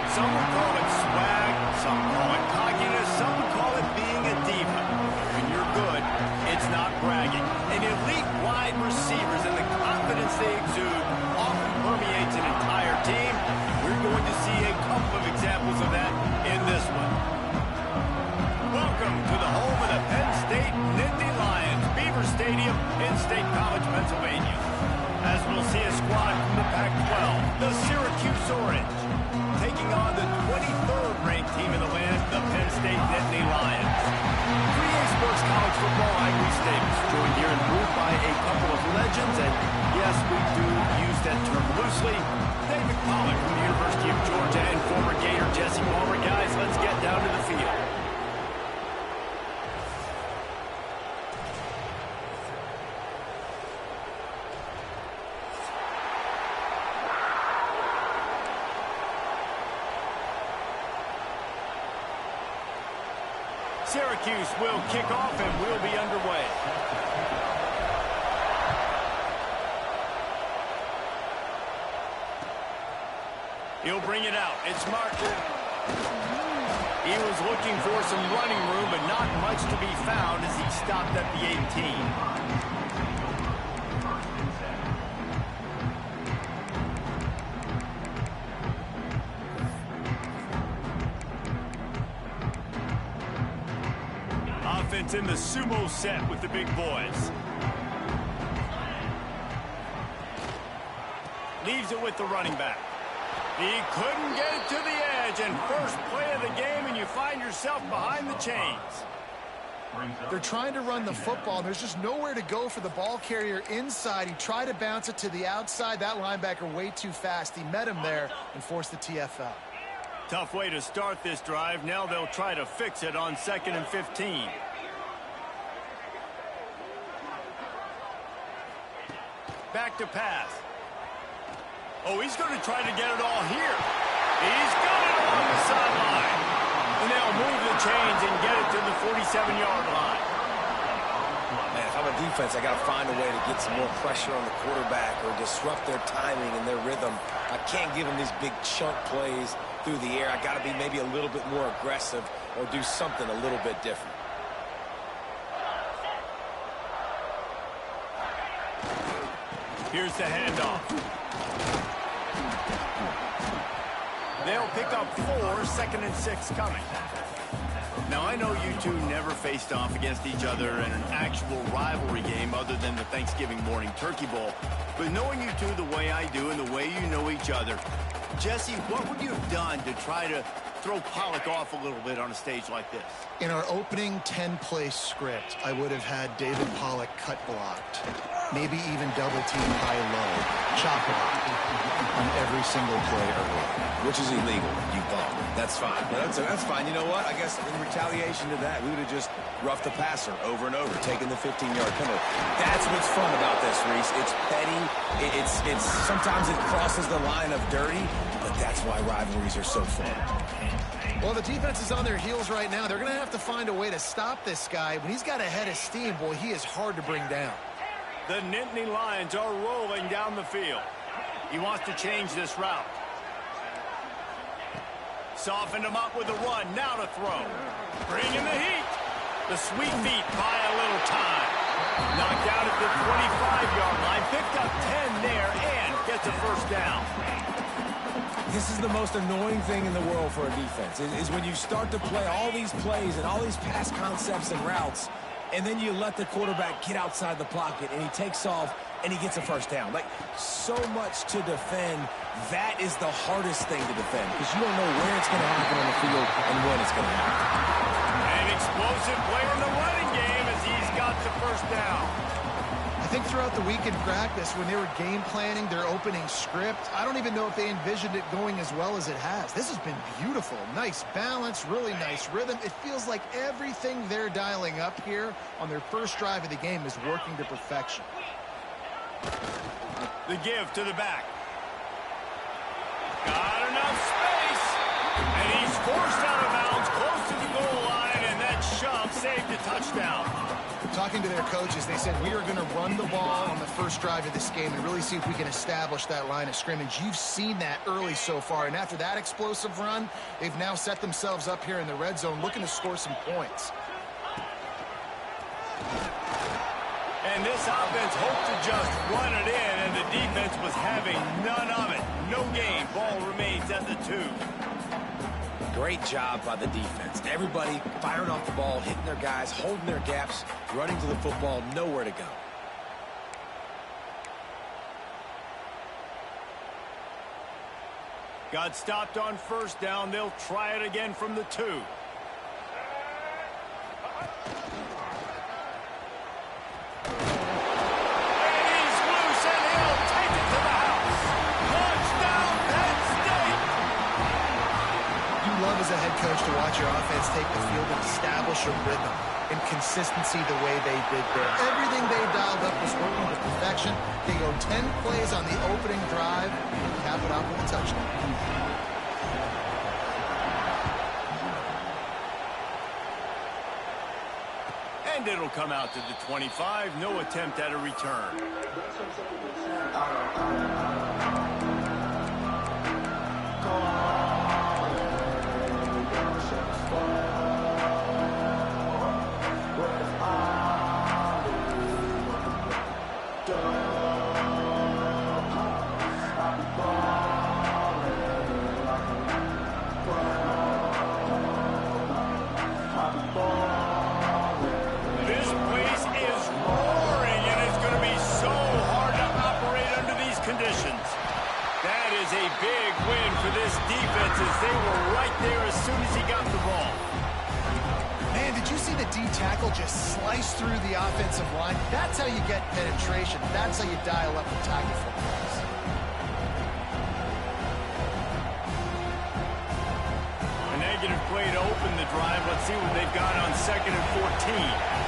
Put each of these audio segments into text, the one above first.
Some would call it swag, some call it cockiness, some would call it being a diva. When you're good, it's not bragging. And elite wide receivers and the confidence they exude often permeates an entire team. We're going to see a couple of examples of that in this one. Welcome to the home of the Penn State Nittany Lions, Beaver Stadium in State College, Pennsylvania. As we'll see a squad from the Pac-12, the Syracuse Orange, taking on the 23rd ranked team in the land, the Penn State Nittany Lions. 3A Sports College Football, I'm Reese Davis, joined here in booth by a couple of legends, and yes, we do use that term loosely. David Pollack from the University of Georgia and former Gator Jesse Palmer. Guys, let's get down to the field. Syracuse will kick off and we'll be underway. He'll bring it out. It's Martin. He was looking for some running room, but not much to be found as he stopped at the 18. Offense in the sumo set with the big boys. Leaves it with the running back. He couldn't get it to the edge, and first play of the game, and you find yourself behind the chains. They're trying to run the football. There's just nowhere to go for the ball carrier inside. He tried to bounce it to the outside. That linebacker way too fast. He met him there and forced the TFL. Tough way to start this drive. Now they'll try to fix it on 2nd and 15. Back to pass. Oh, he's going to try to get it all here. He's got it on the sideline. And they'll move the chains and get it to the 47-yard line. Man, if I'm a defense, I got to find a way to get some more pressure on the quarterback or disrupt their timing and their rhythm. I can't give them these big chunk plays through the air. I got to be maybe a little bit more aggressive or do something a little bit different. Here's the handoff. They'll pick up 4, 2nd and 6 coming. Now, I know you two never faced off against each other in an actual rivalry game other than the Thanksgiving morning Turkey Bowl. But knowing you two the way I do and the way you know each other, Jesse, what would you have done to try to throw Pollack off a little bit on a stage like this? In our opening 10-play script, I would have had David Pollack cut blocked. Maybe even double team high-low, chop block on every single play early. Which is illegal, you bum. That's fine. That's fine. You know what? I guess in retaliation to that, we would have just roughed the passer over and over, taking the 15-yard penalty. That's what's fun about this, Reese. It's petty. It's sometimes it crosses the line of dirty, but that's why rivalries are so fun. Well, the defense is on their heels right now. They're going to have to find a way to stop this guy. When he's got a head of steam, boy, he is hard to bring down. The Nittany Lions are rolling down the field. He wants to change this route. Softened him up with a run. Now to throw. Bringing the heat. The sweet feet buy a little time. Knocked out at the 25-yard line. Picked up 10 there and gets a first down. This is the most annoying thing in the world for a defense, is when you start to play all these plays and all these pass concepts and routes, and then you let the quarterback get outside the pocket, and he takes off, and he gets a first down. Like, so much to defend. That is the hardest thing to defend, because you don't know where it's going to happen on the field and when it's going to happen. An explosive play in the running game as he's got the first down. I think throughout the week in practice, when they were game planning their opening script, I don't even know if they envisioned it going as well as it has. This has been beautiful. Nice balance, really nice rhythm. It feels like everything they're dialing up here on their first drive of the game is working to perfection. The give to the back. Got enough space. And he's forced out of bounds close to the goal line, and that shove saved a touchdown. Talking to their coaches, they said, we are going to run the ball on the first drive of this game and really see if we can establish that line of scrimmage. You've seen that early so far, and after that explosive run, they've now set themselves up here in the red zone looking to score some points. And this offense hoped to just run it in, and the defense was having none of it. No gain. Ball remains at the 2. Great job by the defense. Everybody firing off the ball, hitting their guys, holding their gaps, running to the football, nowhere to go. Got stopped on first down. They'll try it again from the 2. As a head coach to watch your offense take the field and establish a rhythm and consistency the way they did there. Everything they dialed up was working to perfection. They go 10 plays on the opening drive and cap it off with a touchdown. And it'll come out to the 25. No attempt at a return. Big win for this defense as they were right there as soon as he got the ball. Man, did you see the D tackle just slice through the offensive line? That's how you get penetration. That's how you dial up the tackle footballs. A negative play to open the drive. Let's see what they've got on 2nd and 14.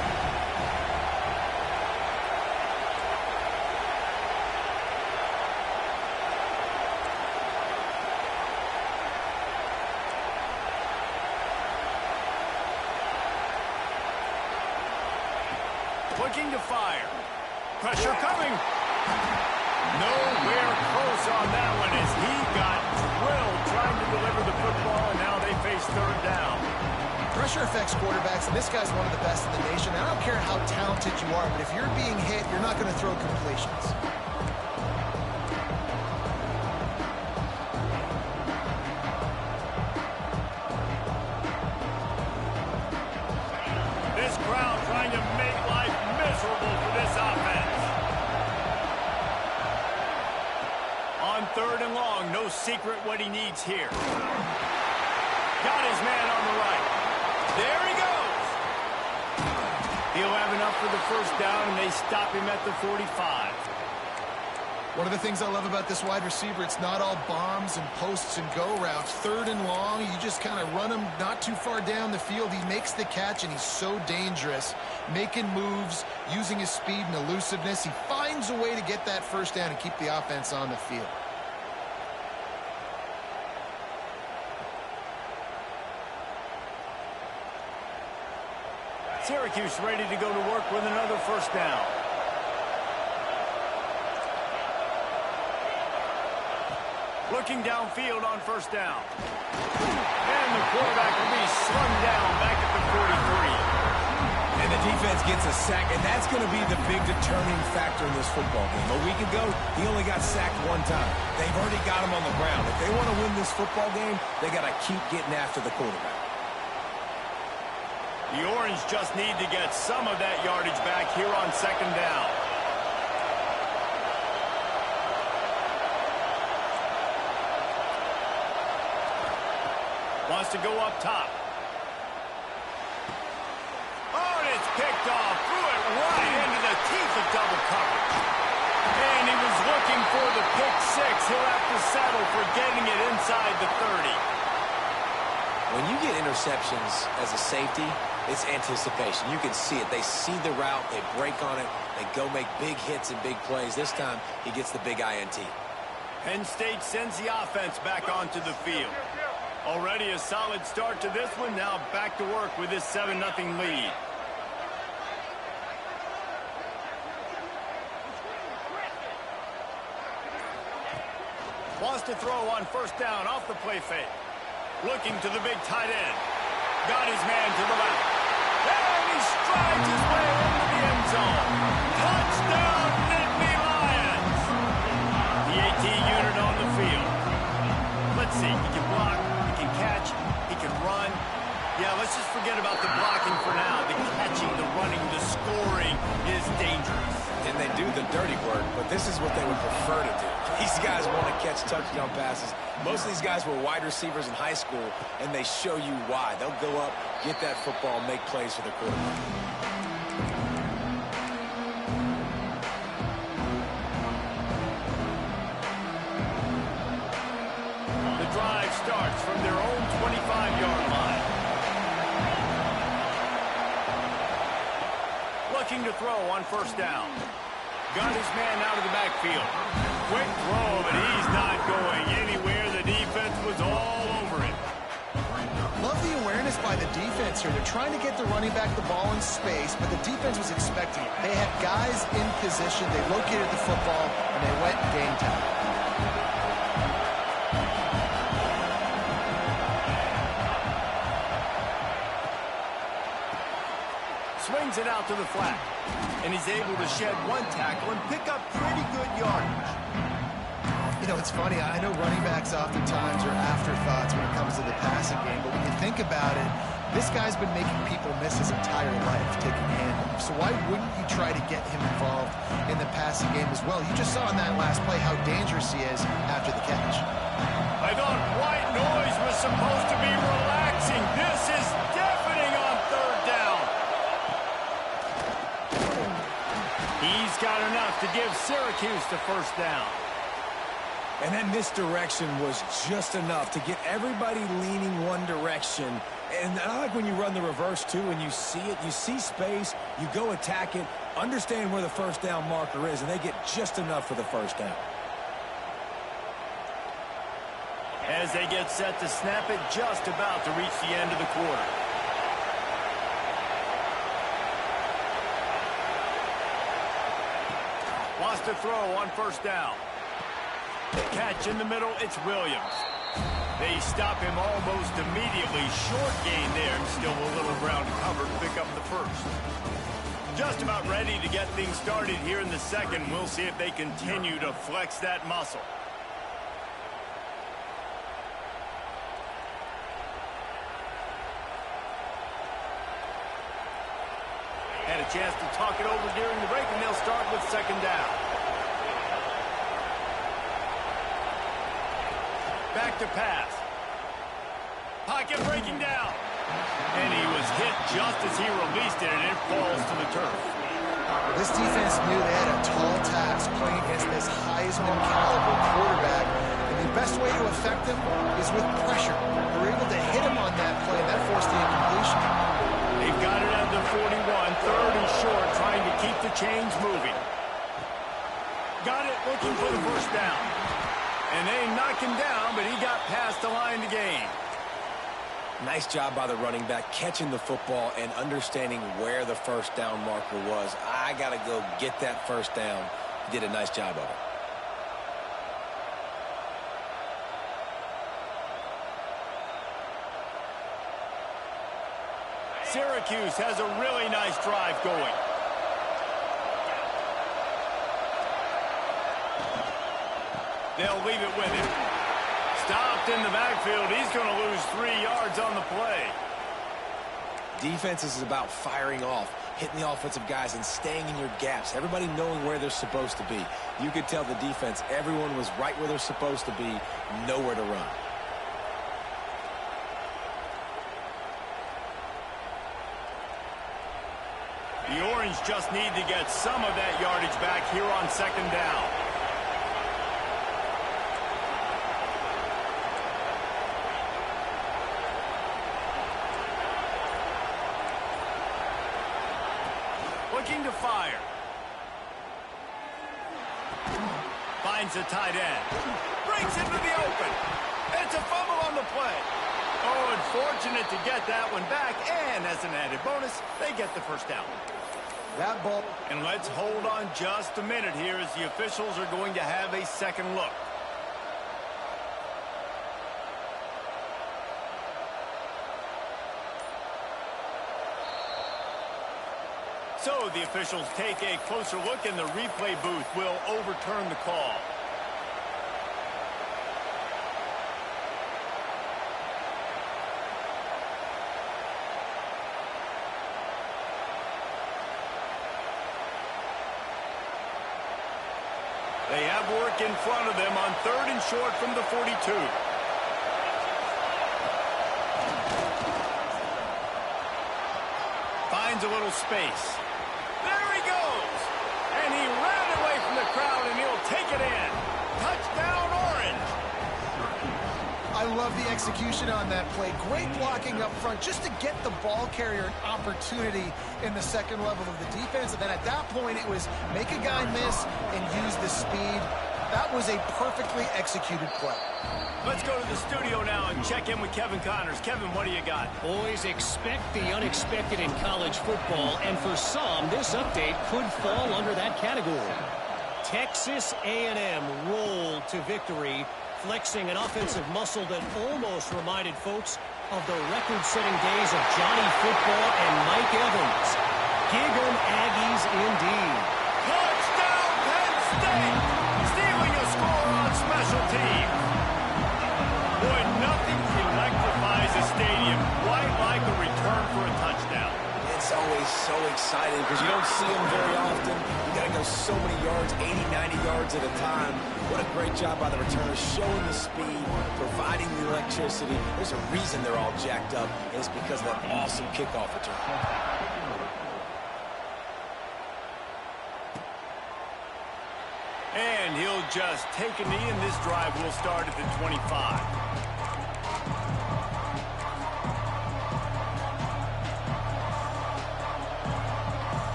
Looking to fire. Pressure coming. Nowhere close on that one as he got drilled trying to deliver the football, and now they face 3rd down. Pressure affects quarterbacks, and this guy's one of the best in the nation. I don't care how talented you are, but if you're being hit, you're not going to throw completions. This crowd trying to make life miserable for this offense. On 3rd and long, no secret what he needs here. Got his man on the right. There he goes. He'll have enough for the 1st down, and they stop him at the 45. One of the things I love about this wide receiver, it's not all bombs and posts and go routes. 3rd and long, you just kind of run him not too far down the field. He makes the catch, and he's so dangerous, making moves, using his speed and elusiveness. He finds a way to get that 1st down and keep the offense on the field. Syracuse ready to go to work with another 1st down. Looking downfield on 1st down. And the quarterback will be slung down back at the 43. And the defense gets a sack, and that's going to be the big determining factor in this football game. A week ago, he only got sacked 1 time. They've already got him on the ground. If they want to win this football game, they got to keep getting after the quarterback. The Orange just need to get some of that yardage back here on 2nd down. Wants to go up top. Oh, and it's picked off. Threw it right into the teeth of double coverage. And he was looking for the pick 6. He'll have to settle for getting it inside the 30. When you get interceptions as a safety, it's anticipation. You can see it. They see the route. They break on it. They go make big hits and big plays. This time, he gets the big INT. Penn State sends the offense back onto the field. Already a solid start to this one. Now back to work with this 7-0 lead. Wants to throw on first down off the play fake. Looking to the big tight end. Got his man to the left. And he strides his way into the end zone. Touchdown, Nittany Lions! The 18 unit on the field. Let's see, he can block, he can catch, he can run. Yeah, let's just forget about the blocking for now. The catching, the running, the scoring is dangerous. And they do the dirty work, but this is what they would prefer to do. These guys want to catch touchdown passes. Most of these guys were wide receivers in high school, and they show you why. They'll go up, get that football, make plays for the quarterback. The drive starts from their own 25-yard line. Looking to throw on first down. Got his man out of the backfield. Quick throw, but he's not going anywhere. The defense was all over him. Love the awareness by the defense here. They're trying to get the running back the ball in space, but the defense was expecting it. They had guys in position. They located the football, and they went and game time. Swings it out to the flat. And he's able to shed one tackle and pick up pretty good yardage. You know, it's funny. I know running backs oftentimes are afterthoughts when it comes to the passing game, but when you think about it, this guy's been making people miss his entire life taking handoffs. So why wouldn't you try to get him involved in the passing game as well? You just saw in that last play how dangerous he is after the catch. I thought white noise was supposed to be relaxing. This is deafening on third down. He's got enough to give Syracuse the first down. And that misdirection was just enough to get everybody leaning one direction. And I like when you run the reverse, too, and you see it. You see space, you go attack it, understand where the first down marker is, and they get just enough for the first down. As they get set to snap it, just about to reach the end of the quarter. Wants to throw on first down. Catch in the middle, it's Williams. They stop him almost immediately. Short gain there, and still a little ground to cover to pick up the first. Just about ready to get things started here in the second. We'll see if they continue to flex that muscle. Had a chance to talk it over during the break, and they'll start with second down. Back to pass. Pocket breaking down. And he was hit just as he released it, and it falls to the turf. This defense knew they had a tall task playing against this Heisman caliber quarterback, and the best way to affect him is with pressure. They were able to hit him on that play, and that forced the incompletion. They've got it at the 41, third and short, trying to keep the chains moving. Got it, looking for the first down. And they knock him down, but he got past the line to gain. Nice job by the running back, catching the football and understanding where the first down marker was. I got to go get that first down. He did a nice job of it. Syracuse has a really nice drive going. They'll leave it with him. Stopped in the backfield. He's going to lose 3 yards on the play. Defense is about firing off, hitting the offensive guys and staying in your gaps. Everybody knowing where they're supposed to be. You could tell the defense, everyone was right where they're supposed to be, nowhere to run. The Orange just need to get some of that yardage back here on second down. Looking to fire. Finds a tight end. Breaks into the open. It's a fumble on the play. Oh, unfortunate to get that one back. And as an added bonus, they get the first down. That ball. And let's hold on just a minute here as the officials are going to have a second look. So the officials take a closer look, and the replay booth will overturn the call. They have work in front of them on 3rd and short from the 42. Finds a little space. There he goes! And he ran away from the crowd, and he'll take it in. Touchdown, Orange! I love the execution on that play. Great blocking up front just to get the ball carrier an opportunity in the second level of the defense. And then at that point, it was make a guy miss and use the speed. That was a perfectly executed play. Let's go to the studio now and check in with Kevin Connors. Kevin, what do you got? Boys, expect the unexpected in college football, and for some, this update could fall under that category. Texas A&M rolled to victory, flexing an offensive muscle that almost reminded folks of the record-setting days of Johnny Football and Mike Evans. Gig 'em Aggies indeed. Touchdown, Penn State! Stealing a score on special teams. Boy, nothing electrifies a stadium quite like a return for a touchdown. It's always so exciting because you don't see them very often. You got to go so many yards, 80, 90 yards at a time. What a great job by the returners, showing the speed, providing the electricity. There's a reason they're all jacked up, and it's because of that awesome kickoff return. And he'll just take a knee, and this drive will start at the 25.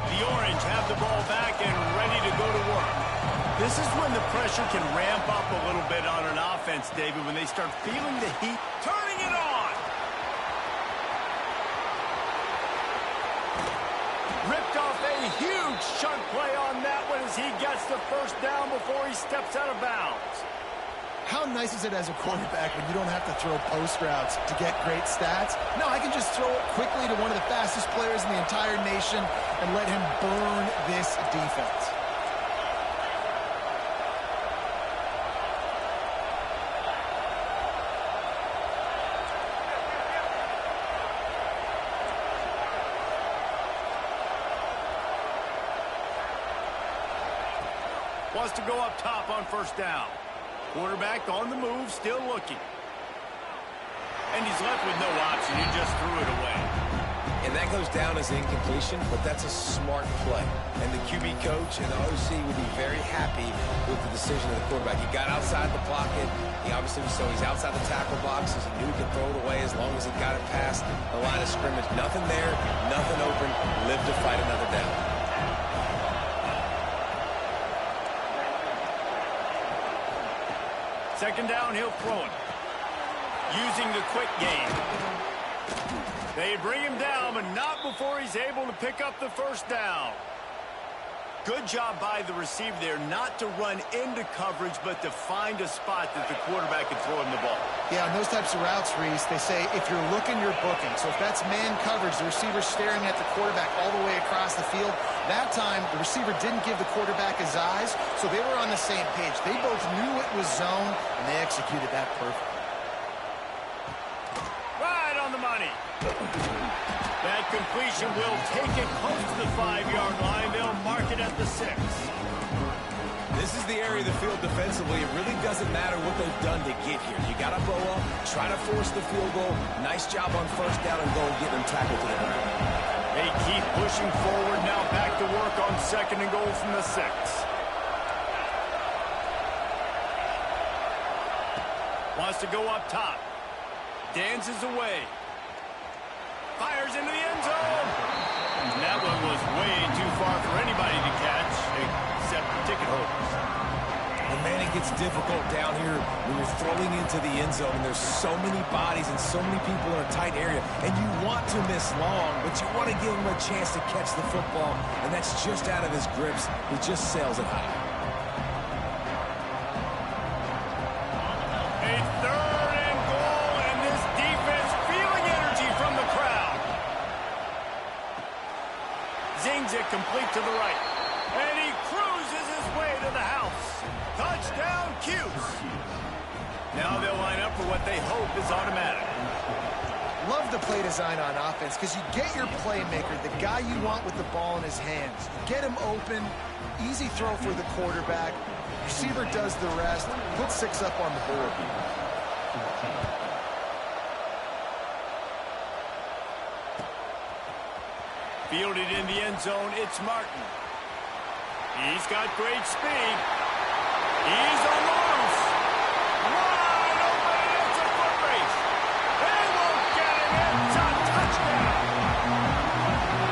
The Orange have the ball back and ready to go to work. This is when the pressure can ramp up a little bit on an offense, David, when they start feeling the heat, turning it on. Ripped off a huge chunk play on that one as he gets the first down before he steps out of bounds. How nice is it as a quarterback when you don't have to throw post routes to get great stats? No, I can just throw it quickly to one of the fastest players in the entire nation and let him burn this defense. Wants to go up top on first down. Quarterback on the move, still looking. And he's left with no option. He just threw it away. And that goes down as incompletion, but that's a smart play. And the QB coach and the OC will be very happy with the decision of the quarterback. He got outside the pocket. He obviously so he's outside the tackle boxes. He knew he could throw it away as long as he got it past the line of scrimmage. Nothing there, nothing open. Live to fight another down. Second down, he'll throw it. Using the quick game. They bring him down, but not before he's able to pick up the first down. Good job by the receiver there, not to run into coverage, but to find a spot that the quarterback can throw him the ball. Yeah, on those types of routes, Reese, they say if you're looking, you're booking. So if that's man coverage, the receiver's staring at the quarterback all the way across the field. That time, the receiver didn't give the quarterback his eyes, so they were on the same page. They both knew it was zone, and they executed that perfectly. Right on the money. That completion will take it close to the 5-yard line. They'll mark it at the 6. This is the area of the field defensively. It really doesn't matter what they've done to get here. You got to bow up, try to force the field goal. Nice job on first down and goal, getting them tackled to the ground. They keep pushing forward now, back to work on second and goal from the 6. Wants to go up top. Dances away. Fires into the end zone. And that one was way too far for anybody to catch, except the ticket holders. And man, it gets difficult down here when you're throwing into the end zone and there's so many bodies and so many people in a tight area. And you want to miss long, but you want to give him a chance to catch the football. And that's just out of his grips. He just sails it high. Swings it complete to the right. And he cruises his way to the house. Touchdown, Cuse. Now they'll line up for what they hope is automatic. Love the play design on offense because you get your playmaker, the guy you want with the ball in his hands. You get him open, easy throw for the quarterback. Receiver does the rest. Put 6 up on the board. Fielded in the end zone, it's Martin. He's got great speed. He's on the loose. Wide open, it's a foot race. They won't get him. It's a touchdown.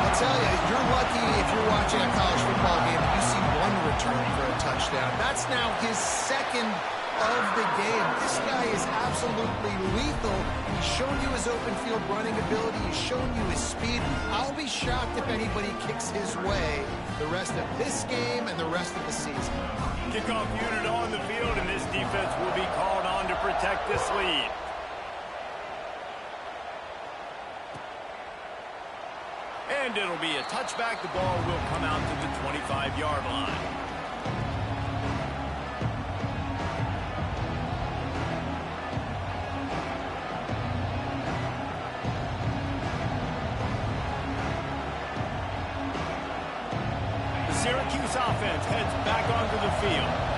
I'll tell you, you're lucky if you're watching a college football game and you see one return for a touchdown. That's now his second of the game. This guy is absolutely lethal. He's shown you his open field running ability. He's shown you his speed. I'll be shocked if anybody kicks his way the rest of this game and the rest of the season. Kickoff unit on the field, and this defense will be called on to protect this lead. And it'll be a touchback. The ball will come out to the 25-yard line. Syracuse offense heads back onto the field.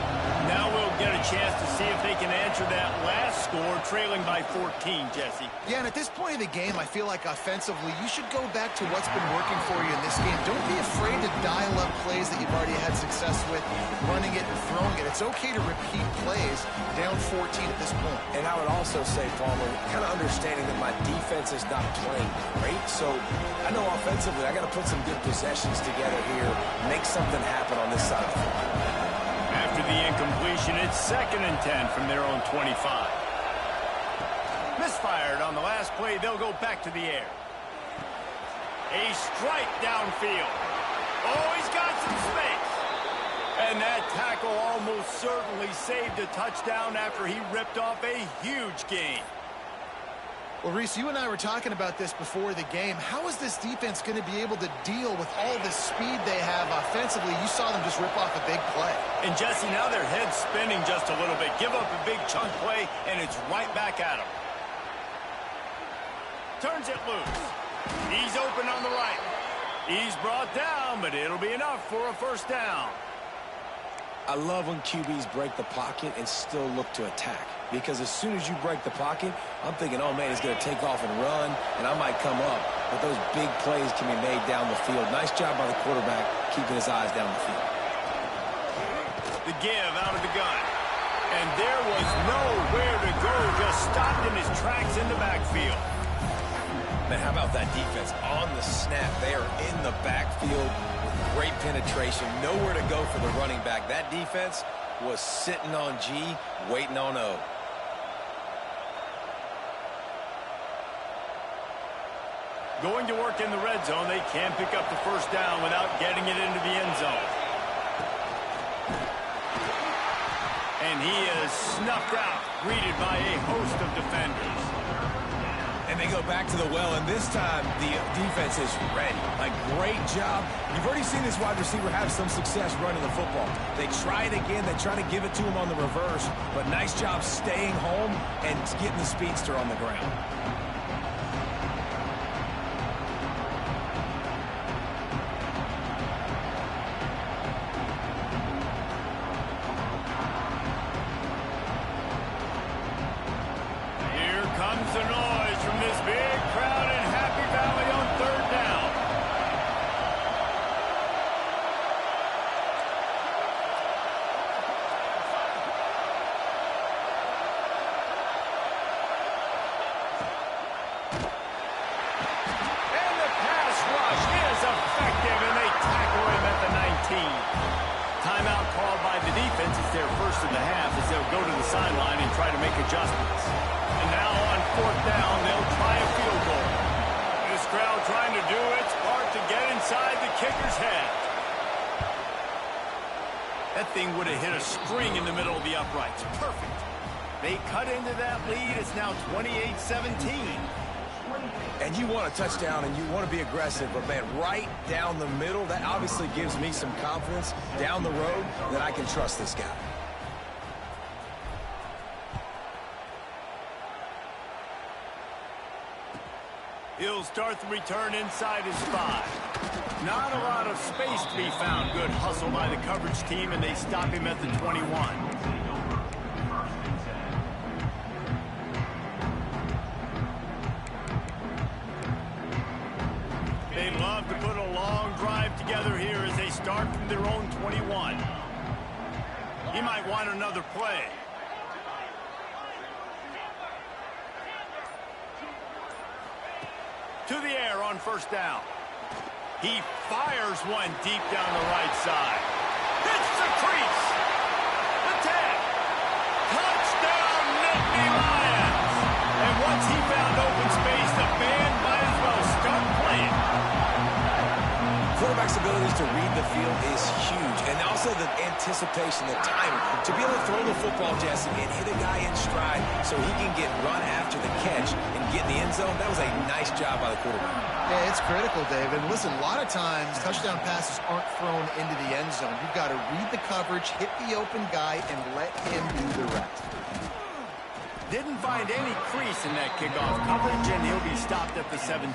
Now we'll get a chance to see if they can answer that last score, trailing by 14, Jesse. Yeah, and at this point of the game, I feel like offensively, you should go back to what's been working for you in this game. Don't be afraid to dial up plays that you've already had success with, running it and throwing it. It's okay to repeat plays down 14 at this point. And I would also say, Palmer, kind of understanding that my defense is not playing great. So I know offensively, I got to put some good possessions together here, make something happen on this side of the ball. After the incompletion, it's 2nd and 10 from their own 25. Misfired on the last play. They'll go back to the air. A strike downfield. Oh, he's got some space. And that tackle almost certainly saved a touchdown after he ripped off a huge gain. Well, Reese, you and I were talking about this before the game. How is this defense going to be able to deal with all the speed they have offensively? You saw them just rip off a big play. And, Jesse, now their head's spinning just a little bit. Give up a big chunk play, and it's right back at them. Turns it loose. He's open on the right. He's brought down, but it'll be enough for a first down. I love when QBs break the pocket and still look to attack. Because as soon as you break the pocket, I'm thinking, oh, man, he's going to take off and run, and I might come up. But those big plays can be made down the field. Nice job by the quarterback keeping his eyes down the field. The give out of the gun. And there was nowhere to go, just stopped in his tracks in the backfield. Man, how about that defense? On the snap, they are in the backfield with great penetration. Nowhere to go for the running back. That defense was sitting on G, waiting on O. Going to work in the red zone, they can't pick up the first down without getting it into the end zone. And he is snuffed out, greeted by a host of defenders. And they go back to the well, and this time the defense is ready. Like, great job. You've already seen this wide receiver have some success running the football. They try it again. They try to give it to him on the reverse, but nice job staying home and getting the speedster on the ground. Comes the noise from this big crowd in Happy Valley on 3rd down. And the pass rush is effective, and they tackle him at the 19. Timeout called by the defense. It's their first of the half as they'll go to the sideline and try to make adjustments. And now on 4th down, they'll try a field goal. This crowd trying to do its part to get inside the kicker's head. That thing would have hit a string in the middle of the uprights. Perfect. They cut into that lead. It's now 28-17. And you want a touchdown and you want to be aggressive, but man, right down the middle, that obviously gives me some confidence down the road that I can trust this guy. He'll start the return inside his 5. Not a lot of space to be found. Good hustle by the coverage team, and they stop him at the 21. They love to put a long drive together here as they start from their own 21. He might want another play. To the air on first down. He fires one deep down the right side. Hits the crease. The 10. Touchdown, Nittany Lions. And once he found open space, the band might as well start playing. Quarterback's abilities to read the field is huge, and also the anticipation, the timing, to be able to throw the football, Jesse, and hit a guy in stride so he can get run after the catch and get in the end zone. That was a nice job by the quarterback. Yeah, it's critical, David. Listen, a lot of times touchdown passes aren't thrown into the end zone. You've got to read the coverage, hit the open guy, and let him do the rest. Didn't find any crease in that kickoff coverage, and he'll be stopped at the 17.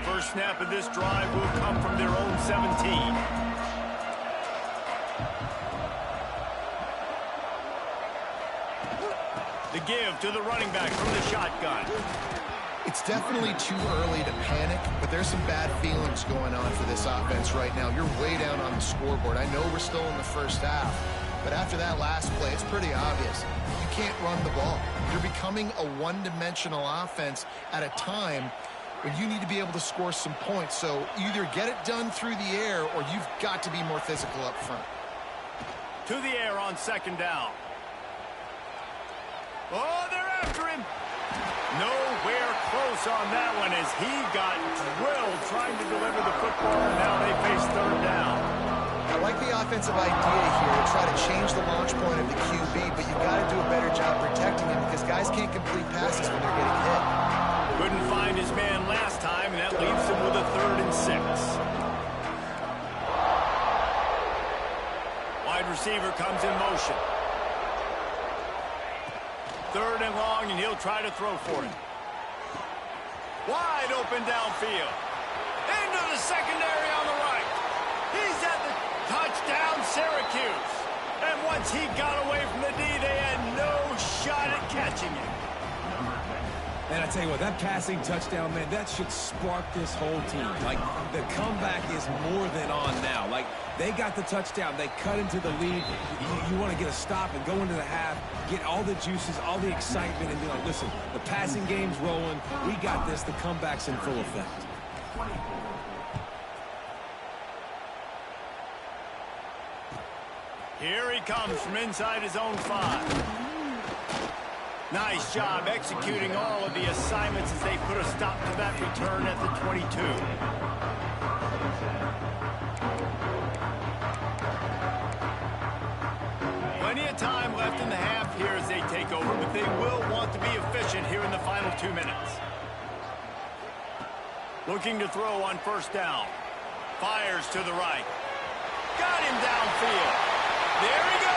First snap of this drive will come from their own 17. The give to the running back from the shotgun. It's definitely too early to panic, but there's some bad feelings going on for this offense right now. You're way down on the scoreboard. I know we're still in the first half, but after that last play, it's pretty obvious. You can't run the ball. You're becoming a one-dimensional offense at a time when you need to be able to score some points. So either get it done through the air or you've got to be more physical up front. To the air on second down. Oh, they're after him. Nowhere close on that one as he got drilled trying to deliver the football, and now they face third down. I like the offensive idea here to try to change the launch point of the QB, but you've got to do a better job protecting him because guys can't complete passes when they're getting hit. Couldn't find his man last time, and that leaves him with a 3rd and 6. Wide receiver comes in motion. 3rd and long, and he'll try to throw for it. Wide open downfield. Into the secondary on the right. He's at the touchdown, Syracuse. And once he got away from the D, they had no shot at catching him. And I tell you what, that passing touchdown, man, that should spark this whole team. Like, the comeback is more than on now. Like, they got the touchdown. They cut into the lead. You want to get a stop and go into the half, get all the juices, all the excitement, and be like, listen, the passing game's rolling. We got this. The comeback's in full effect. Here he comes from inside his own 5. Nice job executing all of the assignments as they put a stop to that return at the 22. Plenty of time left in the half here as they take over, but they will want to be efficient here in the final 2 minutes. Looking to throw on first down. Fires to the right. Got him downfield. There he goes.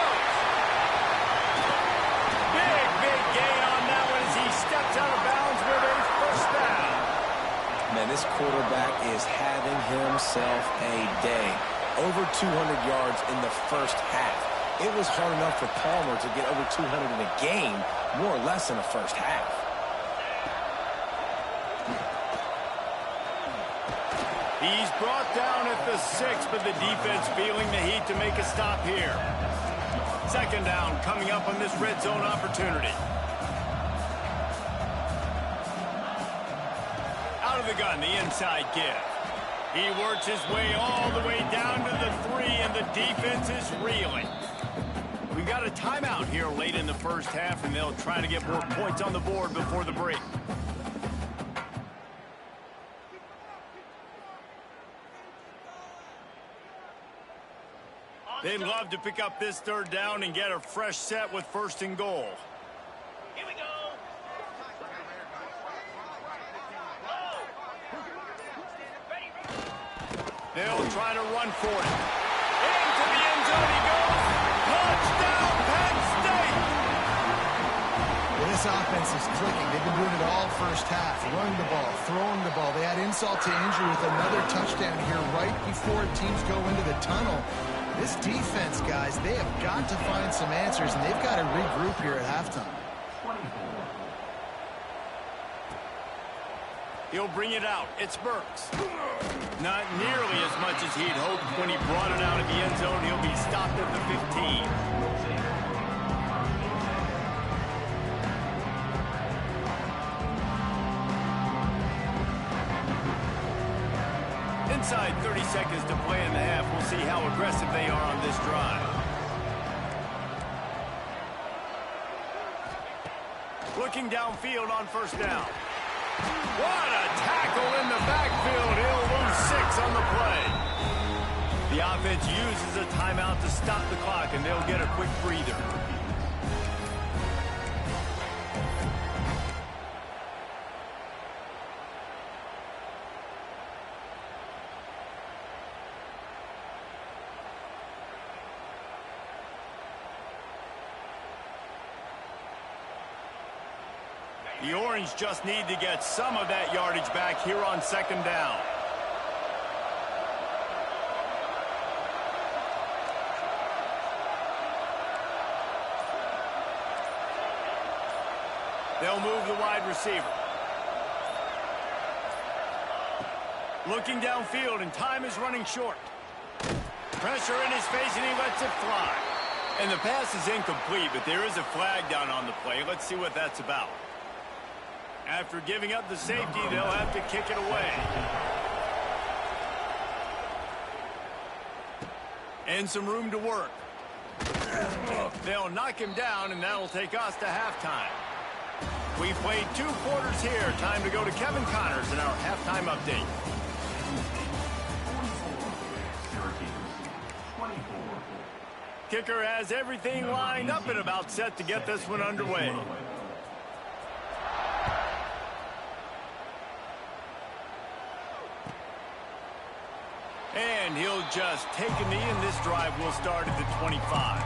Big gain on that one as he steps out of bounds with a first down. Man, this quarterback is having himself a day. Over 200 yards in the first half. It was hard enough for Palmer to get over 200 in a game, more or less in the first half. He's brought down at the 6, but the defense feeling the heat to make a stop here. Second down coming up on this red zone opportunity. Out of the gun, the inside give. He works his way all the way down to the 3, and the defense is reeling. We've got a timeout here late in the first half, and they'll try to get more points on the board before the break. They'd love to pick up this third down and get a fresh set with 1st and goal. Here we go. They'll try to run for it. Into the end zone he goes. Touchdown, Penn State! Well, this offense is clicking. They've been doing it all first half. Running the ball, throwing the ball. They add insult to injury with another touchdown here right before teams go into the tunnel. This defense, guys, they have got to find some answers, and they've got to regroup here at halftime. He'll bring it out. It's Burks. Not nearly as much as he'd hoped when he brought it out of the end zone. He'll be stopped at the 15. Inside 30 seconds to play in the half. We'll see how aggressive they are on this drive. Looking downfield on 1st down. What a tackle in the backfield. He'll lose 6 on the play. The offense uses a timeout to stop the clock, and they'll get a quick breather. The Orange just need to get some of that yardage back here on 2nd down. They'll move the wide receiver. Looking downfield, and time is running short. Pressure in his face, and he lets it fly. And the pass is incomplete, but there is a flag down on the play. Let's see what that's about. After giving up the safety, they'll have to kick it away. And some room to work. They'll knock him down, and that'll take us to halftime. We played 2 quarters here. Time to go to Kevin Connors in our halftime update. Kicker has everything lined up and about set to get this one underway. And he'll just take a knee, and this drive will start at the 25.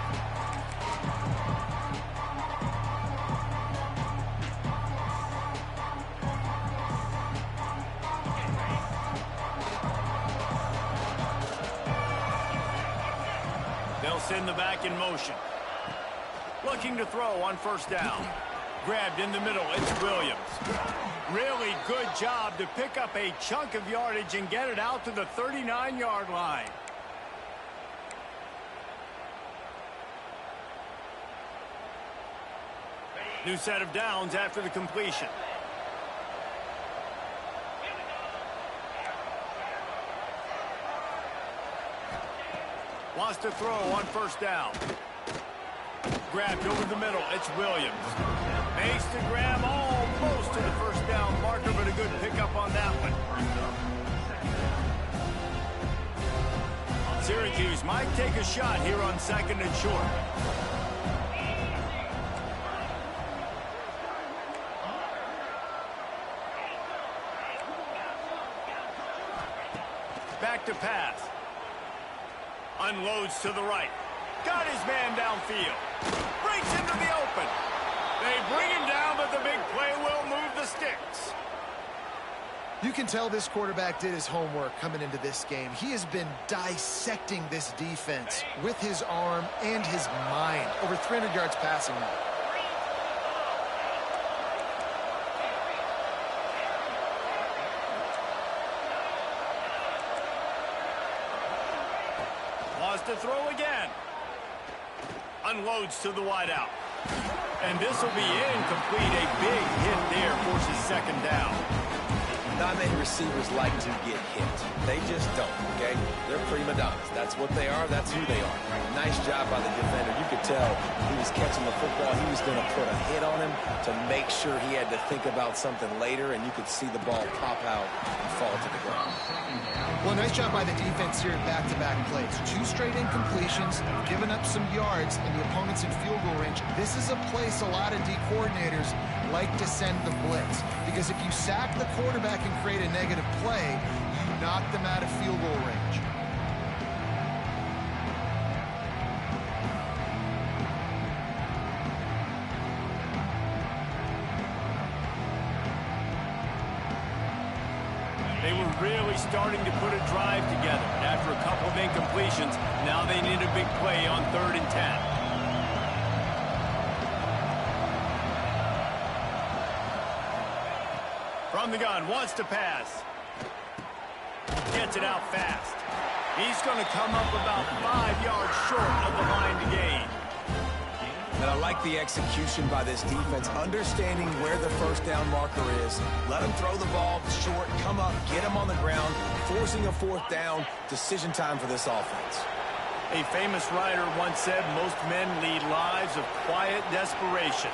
They'll send the back in motion. Looking to throw on 1st down. Grabbed in the middle, it's Williams. Really good job to pick up a chunk of yardage and get it out to the 39-yard line. New set of downs after the completion. Wants to throw on 1st down. Grabbed over the middle, it's Williams. Makes the grab almost to the 1st down marker, but a good pickup on that one. Syracuse might take a shot here on 2nd and short. Back to pass. Unloads to the right. Got his man downfield. Breaks into the open. They bring him down, but the big play will move the sticks. You can tell this quarterback did his homework coming into this game. He has been dissecting this defense with his arm and his mind. Over 300 yards passing now. Wants to throw again. Unloads to the wideout. And this will be incomplete. A big hit there forces 2nd down. Not many receivers like to get hit. They just don't, okay? They're prima donnas. That's what they are. That's who they are. Nice job by the defender. You could tell he was catching the football. He was going to put a hit on him to make sure he had to think about something later, and you could see the ball pop out and fall to the ground. Well, nice job by the defense here in back-to-back plays. 2 straight incompletions, giving up some yards, and the opponent's in field goal range. This is a place a lot of D coordinators like to send the blitz, because if you sack the quarterback and create a negative play, you knock them out of field goal range. They were really starting to put a drive together. After a couple of incompletions, now they need a big play on 3rd and 10. From the gun, wants to pass. Gets it out fast. He's going to come up about 5 yards short of the line to gain. And I like the execution by this defense, understanding where the first down marker is. Let him throw the ball short, come up, get him on the ground, forcing a 4th down. Decision time for this offense. A famous writer once said, most men lead lives of quiet desperation.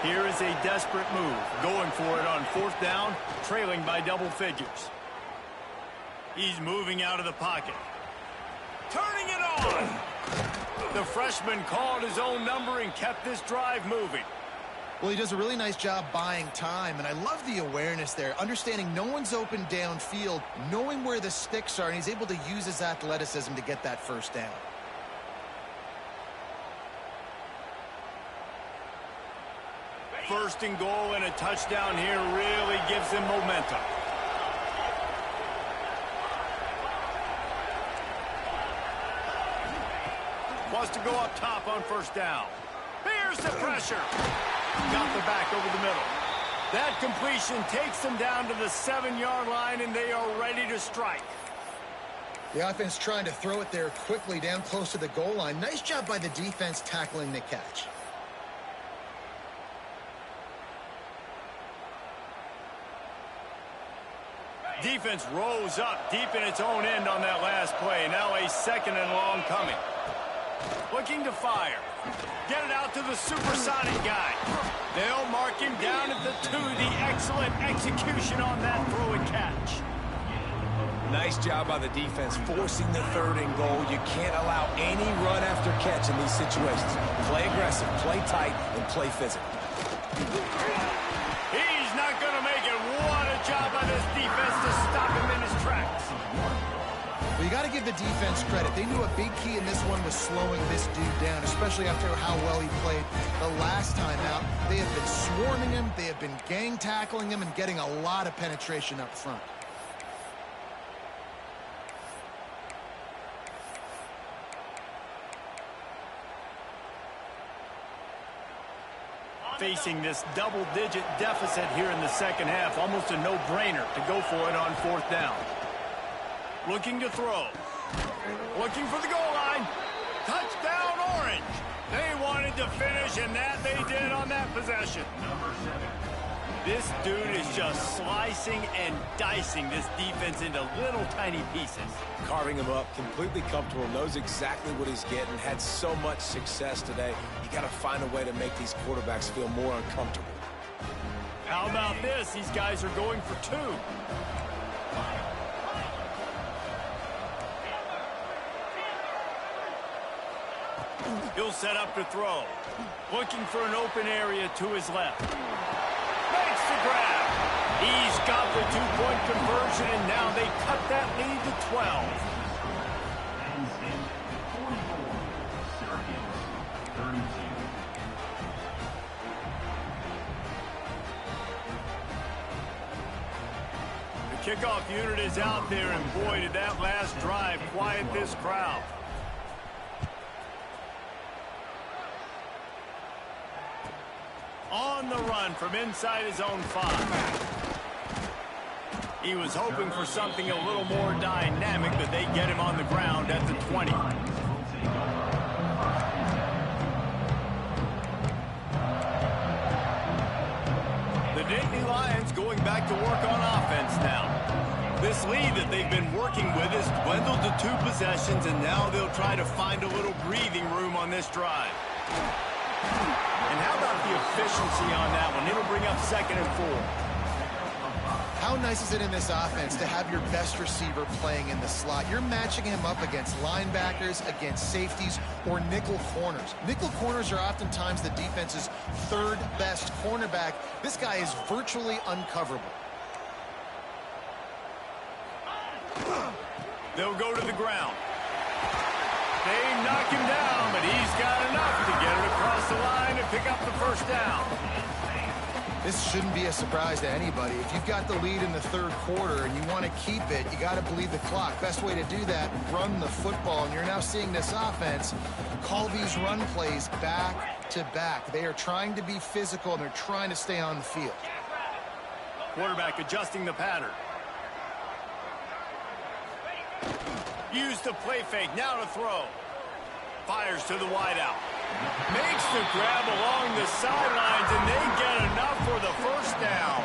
Here is a desperate move, going for it on 4th down, trailing by double figures. He's moving out of the pocket. Turning it on! The freshman called his own number and kept this drive moving. Well, he does a really nice job buying time, and I love the awareness there, understanding no one's open downfield, knowing where the sticks are, and he's able to use his athleticism to get that first down. First and goal and a touchdown here really gives him momentum. Wants to go up top on 1st down. Here's the pressure. Got the back over the middle. That completion takes them down to the 7-yard line, and they are ready to strike. The offense trying to throw it there quickly down close to the goal line. Nice job by the defense tackling the catch. Defense rose up deep in its own end on that last play. Now a 2nd and long coming. Looking to fire. Get it out to the supersonic guy. They'll mark him down at the 2. The excellent execution on that throw and catch. Nice job by the defense forcing the 3rd and goal. You can't allow any run after catch in these situations. Play aggressive, play tight, and play physical. He's not going to make it. What a job by this defense to stop him in his tracks. Well, you got to give the defense credit. They knew a big key in this one was slowing this dude down, especially after how well he played the last time out. They have been swarming him, they have been gang tackling him, and getting a lot of penetration up front. Facing this double-digit deficit here in the 2nd half, almost a no-brainer to go for it on 4th down. Looking to throw. Looking for the goal line. Touchdown, Orange. They wanted to finish, and that they did on that possession. This dude is just slicing and dicing this defense into little tiny pieces. Carving him up, completely comfortable, knows exactly what he's getting, had so much success today. You got to find a way to make these quarterbacks feel more uncomfortable. How about this? These guys are going for 2. He'll set up to throw. Looking for an open area to his left. Makes the grab. He's got the 2-point conversion, and now they cut that lead to 12. The kickoff unit is out there, and boy, did that last drive quiet this crowd. On the run from inside his own 5. He was hoping for something a little more dynamic, but they get him on the ground at the 20. The Nittany Lions going back to work on offense now. This lead that they've been working with has dwindled to 2 possessions, and now they'll try to find a little breathing room on this drive. And how about the efficiency on that one? It'll bring up 2nd and 4. How nice is it in this offense to have your best receiver playing in the slot? You're matching him up against linebackers, against safeties, or nickel corners. Nickel corners are oftentimes the defense's 3rd best cornerback. This guy is virtually uncoverable. They'll go to the ground. They knock him down, but he's got enough to get it across the line and pick up the 1st down. This shouldn't be a surprise to anybody. If you've got the lead in the 3rd quarter and you want to keep it, you got to bleed the clock. Best way to do that, run the football. And you're now seeing this offense call these run plays back to back. They are trying to be physical, and they're trying to stay on the field. Quarterback adjusting the pattern. Use the play fake, now to throw. Fires to the wideout. Makes the grab along the sidelines, and they get enough for the 1st down.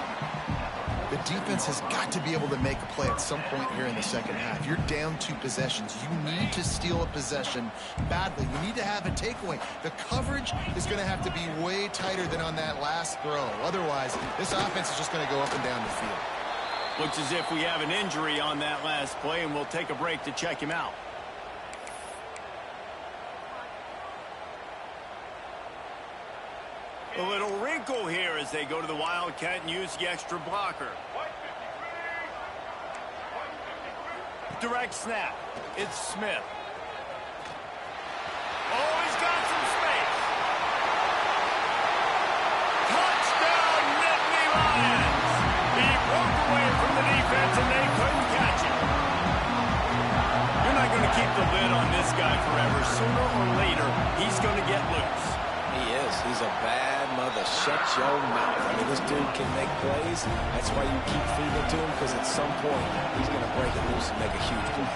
The defense has got to be able to make a play at some point here in the 2nd half. You're down 2 possessions. You need to steal a possession badly. You need to have a takeaway. The coverage is going to have to be way tighter than on that last throw. Otherwise, this offense is just going to go up and down the field. Looks as if we have an injury on that last play, and we'll take a break to check him out. A little wrinkle here as they go to the Wildcat and use the extra blocker. Direct snap. It's Smith. Oh, he's got some space. Touchdown, Nittany Lions. He broke away from the defense, and they couldn't catch him. You're not going to keep the lid on this guy forever. Sooner or later, he's going to get loose. He is. He's a bad mother. Shut your mouth. I mean, this dude can make plays. That's why you keep feeding it to him, because at some point, he's going to break it loose and make a huge play.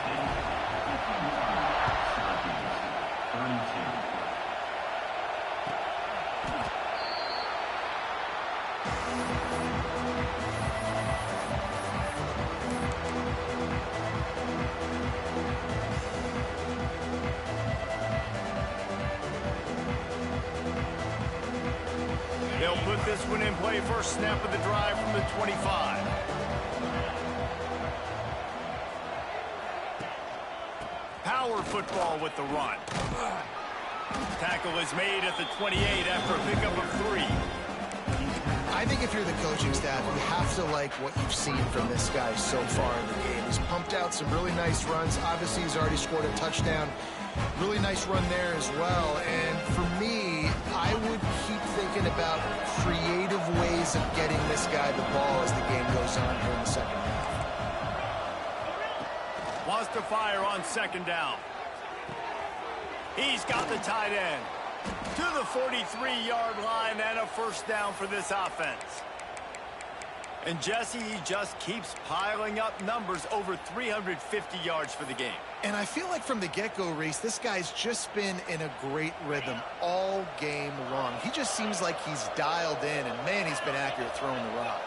They'll put this one in play. First snap of the drive from the 25. Power football with the run. Tackle is made at the 28 after a pickup of 3. I think if you're the coaching staff, you have to like what you've seen from this guy so far in the game. He's pumped out some really nice runs. Obviously, he's already scored a touchdown. Really nice run there as well. And for me, I would keep thinking about creative ways of getting this guy the ball as the game goes on here in the 2nd half. Wants to fire on 2nd down. He's got the tight end to the 43-yard line, and a 1st down for this offense. And Jesse, he just keeps piling up numbers, over 350 yards for the game. And I feel like from the get-go, Reese, this guy's just been in a great rhythm all game long. He just seems like he's dialed in, and man, he's been accurate throwing the rock.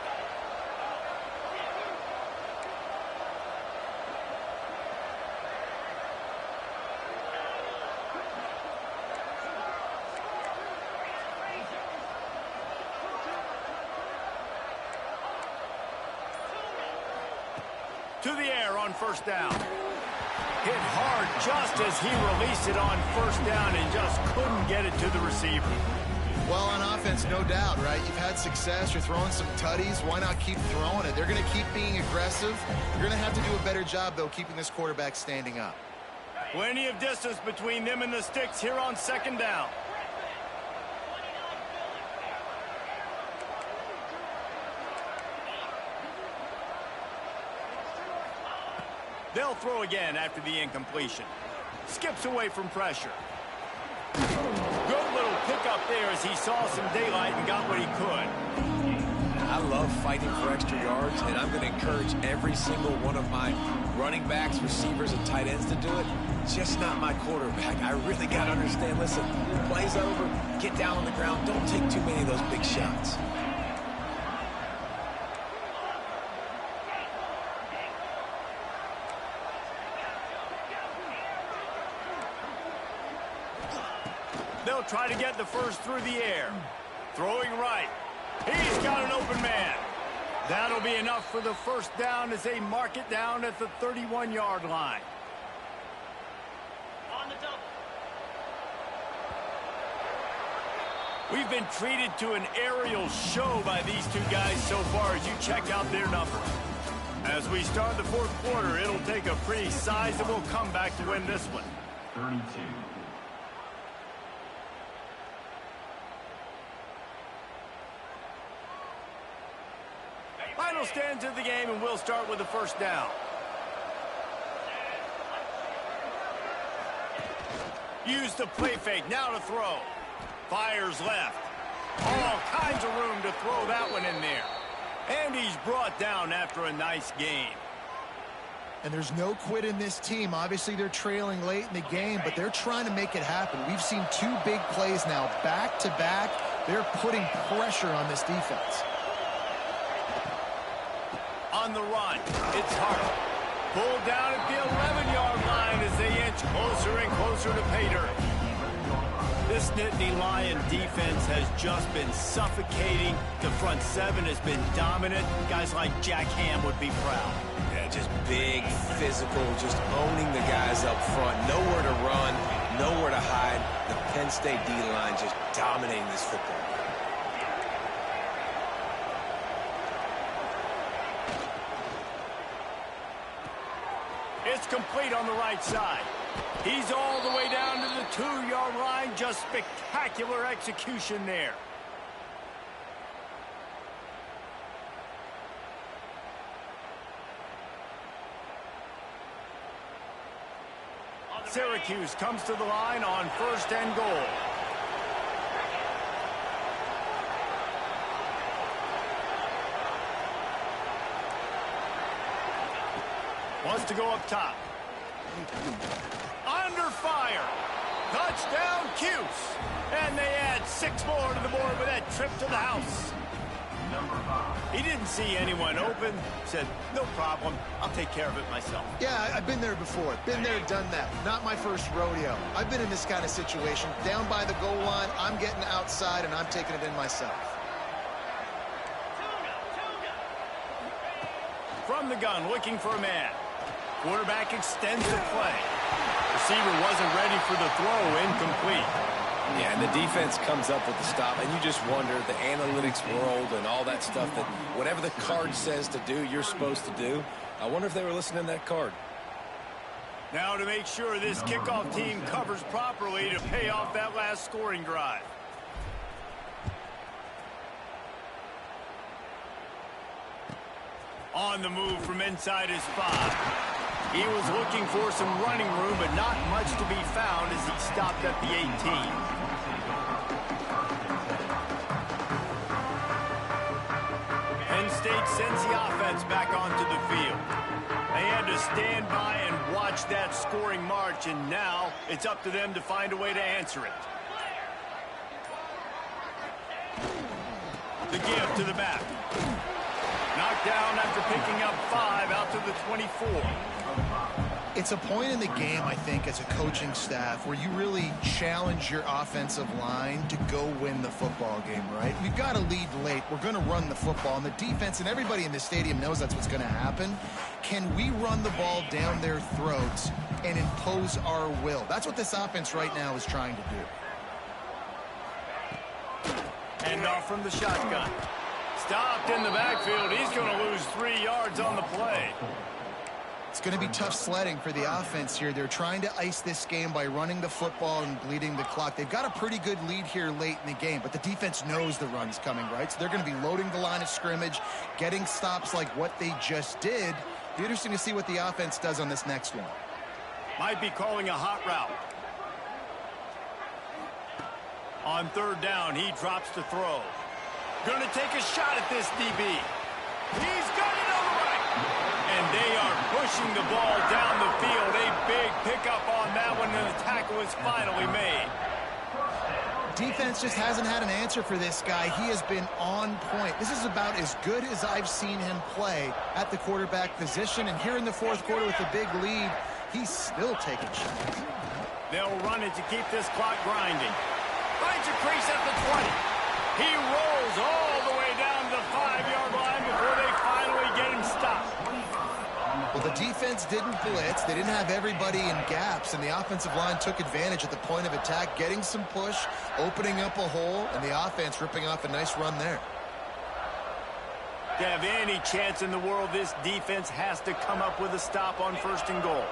To the air on 1st down. Hit hard just as he released it on 1st down and just couldn't get it to the receiver. Well, on offense, no doubt, right? You've had success. You're throwing some tutties. Why not keep throwing it? They're going to keep being aggressive. You're going to have to do a better job, though, keeping this quarterback standing up. Plenty of distance between them and the sticks here on 2nd down. They'll throw again after the incompletion. Skips away from pressure. Good little pickup there as he saw some daylight and got what he could. I love fighting for extra yards, and I'm going to encourage every single one of my running backs, receivers, and tight ends to do it. Just not my quarterback. I really got to understand, listen, play's over, get down on the ground, don't take too many of those big shots. They'll try to get the first through the air. Throwing right. He's got an open man. That'll be enough for the first down as they mark it down at the 31-yard line. On the double. We've been treated to an aerial show by these two guys so far as you check out their numbers. As we start the fourth quarter, it'll take a pretty sizable comeback to win this one. 32. Final stands of the game, and we'll start with the first down. Use the play fake, now to throw. Fires left. All kinds of room to throw that one in there. And he's brought down after a nice game. And there's no quit in this team. Obviously, they're trailing late in the game, but they're trying to make it happen. We've seen two big plays now, back-to-back. They're putting pressure on this defense. On the run, it's Hart. Pulled down at the 11-yard line as they inch closer and closer to pay dirt. This Nittany Lion defense has just been suffocating. The front seven has been dominant. Guys like Jack Ham would be proud. Yeah, just big, physical, just owning the guys up front. Nowhere to run, nowhere to hide. The Penn State D-line just dominating this football. It's complete on the right side. He's all the way down to the 2-yard line. Just spectacular execution there. Syracuse comes to the line on 1st and goal. Wants to go up top. Under fire. Touchdown, Cuse. And they add 6 more to the board with that trip to the house. He didn't see anyone open. Said, no problem. I'll take care of it myself. Yeah, I've been there before. Been there, done that. Not my first rodeo. I've been in this kind of situation. Down by the goal line, I'm getting outside, and I'm taking it in myself. From the gun, looking for a man. Quarterback extends the play. Receiver wasn't ready for the throw, incomplete. Yeah, and the defense comes up with the stop, and you just wonder, the analytics world and all that stuff, that whatever the card says to do, you're supposed to do. I wonder if they were listening to that card. Now to make sure this kickoff team covers properly to pay off that last scoring drive. On the move from inside his 5. He was looking for some running room, but not much to be found as he stopped at the 18. Penn State sends the offense back onto the field. They had to stand by and watch that scoring march, and now it's up to them to find a way to answer it. The give to the back. Knocked down after picking up 5 out to the 24. It's a point in the game, I think, as a coaching staff where you really challenge your offensive line to go win the football game, right? We've got to lead late. We're going to run the football, and the defense and everybody in the stadium knows that's what's going to happen. Can we run the ball down their throats and impose our will? That's what this offense right now is trying to do. And off from the shotgun. Stopped in the backfield. He's going to lose 3 yards on the play. It's going to be tough sledding for the offense here. They're trying to ice this game by running the football and bleeding the clock. They've got a pretty good lead here late in the game, but the defense knows the run's coming, right? So they're going to be loading the line of scrimmage, getting stops like what they just did. Be interesting to see what the offense does on this next one. Might be calling a hot route. On 3rd down, he drops the throw. Going to take a shot at this DB. He's got it on the right. And they are pushing the ball down the field. A big pickup on that one, and the tackle is finally made. Defense just hasn't had an answer for this guy. He has been on point. This is about as good as I've seen him play at the quarterback position. And here in the fourth quarter with a big lead, he's still taking shots. They'll run it to keep this clock grinding. finds a crease at the 20. He rolls all the way down to the 5-yard line before they finally get him stopped. Well, the defense didn't blitz. They didn't have everybody in gaps, and the offensive line took advantage at the point of attack, getting some push, opening up a hole, and the offense ripping off a nice run there. To have any chance in the world, this defense has to come up with a stop on 1st and goal.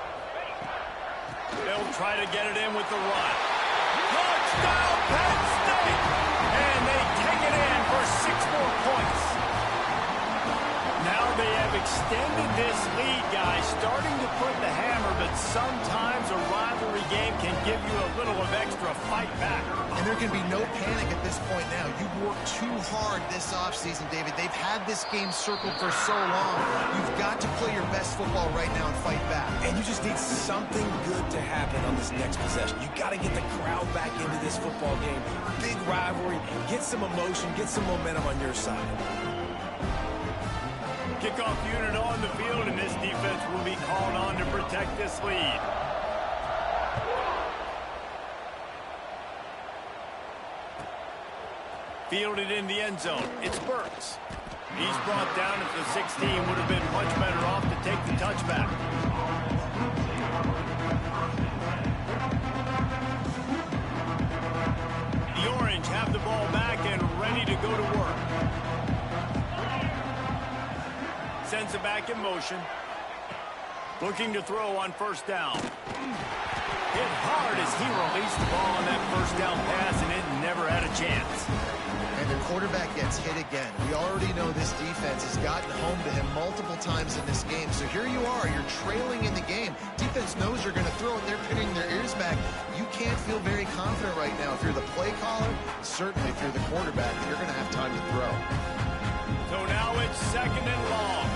They'll try to get it in with the run. Touchdown, Penn State! And they take it in for 6 more points. Now they have extended this lead, guys, starting to put the hammer, but sometimes a rivalry game can give you a little of extra fight back. And there can be no panic at this point now. You've worked too hard this offseason, David. They've had this game circled for so long. You've got to play your best football right now and fight back. And you just need something good to happen on this next possession. You got to get the crowd back into this football game. Big rivalry. Get some emotion. Get some momentum on your side. Kickoff unit on the field, and this defense will be called on to protect this lead. Fielded in the end zone. It's Burks. He's brought down at the 16. Would have been much better off to take the touchback. The Orange have the ball back and ready to go to work. Sends it back in motion. Looking to throw on 1st down. Hit hard as he released the ball on that 1st down pass, and it never had a chance. And the quarterback gets hit again. We already know this defense has gotten home to him multiple times in this game. So here you are. You're trailing in the game. Defense knows you're going to throw it. They're pinning their ears back. You can't feel very confident right now. If you're the play caller, certainly if you're the quarterback, that you're going to have time to throw. So now it's 2nd and long.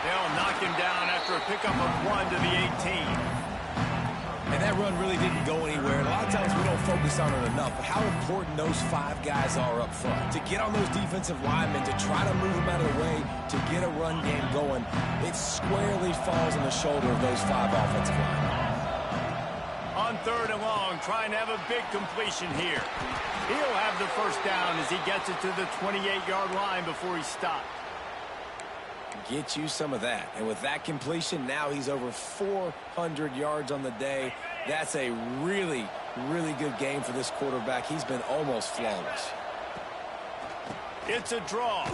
They'll knock him down after a pickup of 1 to the 18. And that run really didn't go anywhere. And a lot of times we don't focus on it enough. But how important those 5 guys are up front. To get on those defensive linemen, to try to move them out of the way, to get a run game going, it squarely falls on the shoulder of those 5 offensive linemen. On 3rd and long, trying to have a big completion here. He'll have the 1st down as he gets it to the 28-yard line before he stopped. Get you some of that. And with that completion, now he's over 400 yards on the day. That's a really, really good game for this quarterback. He's been almost flawless. It's a draw.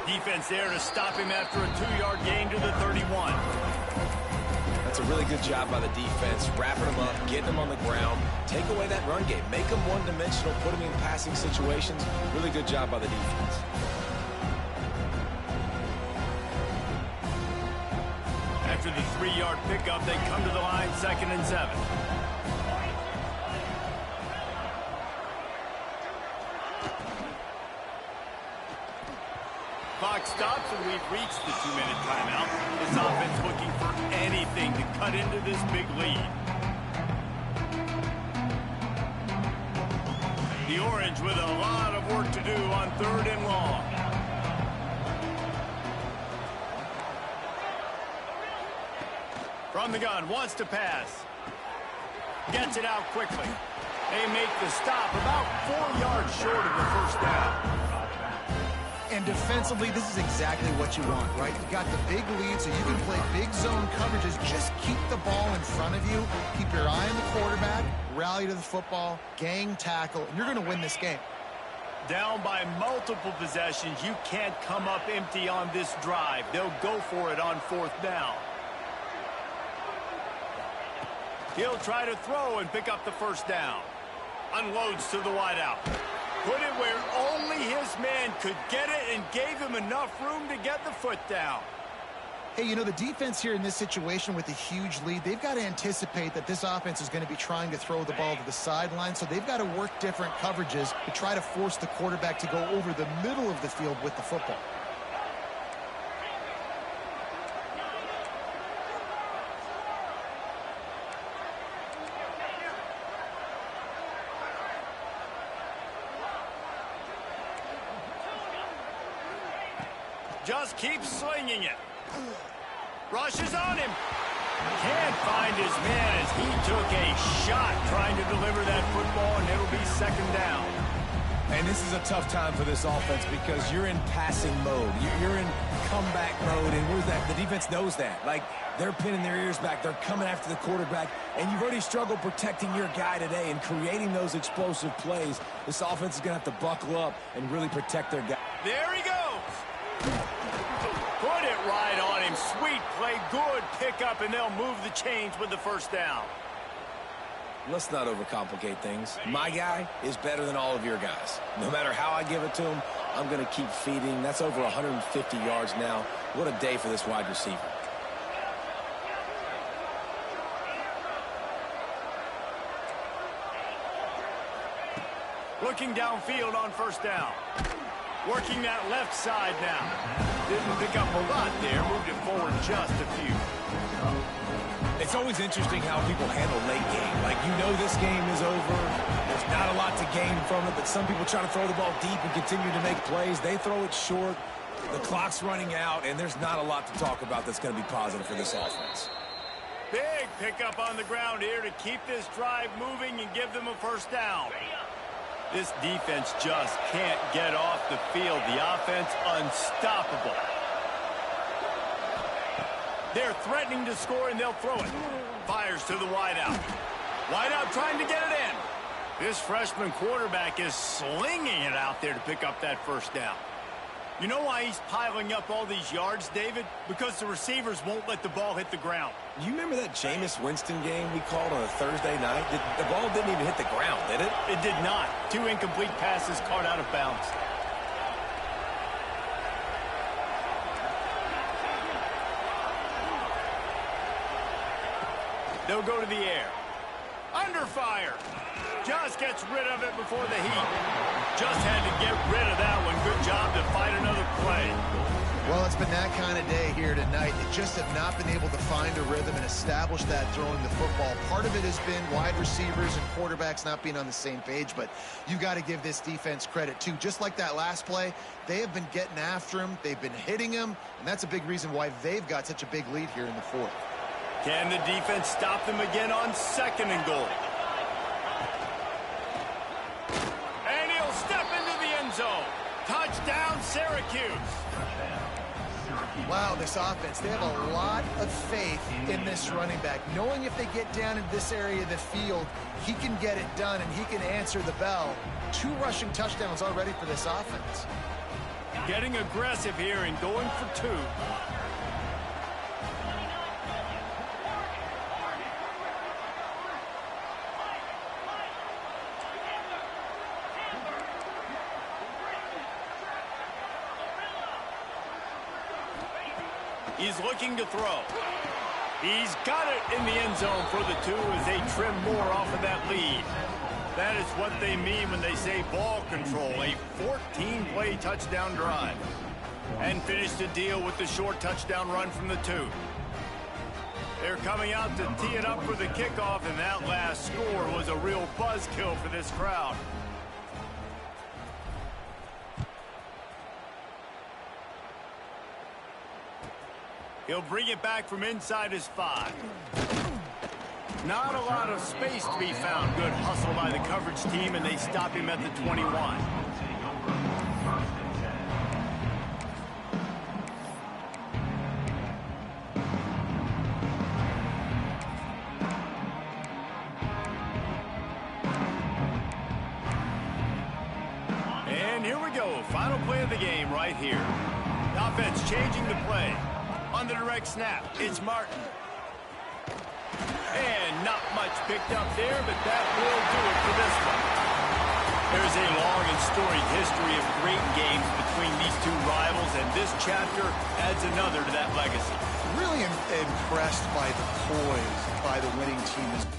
Defense there to stop him after a 2-yard gain to the 31. That's a really good job by the defense, wrapping him up, getting him on the ground, take away that run game, make him one-dimensional, put him in passing situations. Really good job by the defense. After the 3-yard pickup, they come to the line, 2nd and 7. Clock stops, and we've reached the 2-minute timeout. This offense looking for anything to cut into this big lead. The Orange with a lot of work to do on 3rd and long. From the gun, wants to pass. Gets it out quickly. They make the stop about 4 yards short of the 1st down. And defensively, this is exactly what you want, right? You've got the big lead, so you can play big zone coverages. Just keep the ball in front of you. Keep your eye on the quarterback. Rally to the football. Gang tackle. And you're going to win this game. Down by multiple possessions. You can't come up empty on this drive. They'll go for it on 4th down. He'll try to throw and pick up the 1st down. Unloads to the wideout. Put it where only his man could get it and gave him enough room to get the foot down. Hey, you know, the defense here in this situation with a huge lead, they've got to anticipate that this offense is going to be trying to throw the ball to the sideline, so they've got to work different coverages to try to force the quarterback to go over the middle of the field with the football. Just keeps slinging it. Rushes on him. Can't find his man as he took a shot trying to deliver that football, and it'll be second down. And this is a tough time for this offense because you're in passing mode. You're in comeback mode, and the defense knows that. Like, they're pinning their ears back. They're coming after the quarterback, and you've already struggled protecting your guy today and creating those explosive plays. This offense is going to have to buckle up and really protect their guy. There he goes. Put it right on him. Sweet play, good pickup, and they'll move the chains with the first down. Let's not overcomplicate things. My guy is better than all of your guys. No matter how I give it to him, I'm going to keep feeding. That's over 150 yards now. What a day for this wide receiver. Looking downfield on first down. Working that left side now. Didn't pick up a lot there. Moved it forward just a few. It's always interesting how people handle late game. Like, you know this game is over. There's not a lot to gain from it, but some people try to throw the ball deep and continue to make plays. They throw it short. The clock's running out, and there's not a lot to talk about that's going to be positive for this offense. Big pickup on the ground here to keep this drive moving and give them a first down. This defense just can't get off the field. The offense unstoppable. They're threatening to score, and they'll throw it. Fires to the wideout. Wideout trying to get it in. This freshman quarterback is slinging it out there to pick up that first down. You know why he's piling up all these yards, David? Because the receivers won't let the ball hit the ground. You remember that Jameis Winston game we called on a Thursday night? The ball didn't even hit the ground, did it? It did not. 2 incomplete passes caught out of bounds. They'll go to the air. Under fire. Just gets rid of it before the heat. Just had to get rid of that one. Good job to fight another play. Well, it's been that kind of day here tonight. They just have not been able to find a rhythm and establish that throwing the football. Part of it has been wide receivers and quarterbacks not being on the same page, but you got to give this defense credit, too. Just like that last play, they have been getting after him. They've been hitting him, and that's a big reason why they've got such a big lead here in the fourth. Can the defense stop them again on 2nd and goal? And he'll step into the end zone. Touchdown, Syracuse. Wow, this offense, they have a lot of faith in this running back, knowing if they get down in this area of the field, he can get it done and he can answer the bell. 2 rushing touchdowns already for this offense. Getting aggressive here and going for 2. He's looking to throw. He's got it in the end zone for the 2 as they trim more off of that lead. That is what they mean when they say ball control, a 14-play touchdown drive. And finish the deal with the short touchdown run from the 2. They're coming out to tee it up for the kickoff, and that last score was a real buzzkill for this crowd. He'll bring it back from inside his 5. Not a lot of space to be found. Good hustle by the coverage team, and they stop him at the 21. And here we go. Final play of the game right here. The offense changing the play. On the direct snap, it's Martin. And not much picked up there, but that will do it for this one. There's a long and storied history of great games between these 2 rivals, and this chapter adds another to that legacy. Really impressed by the poise by the winning team.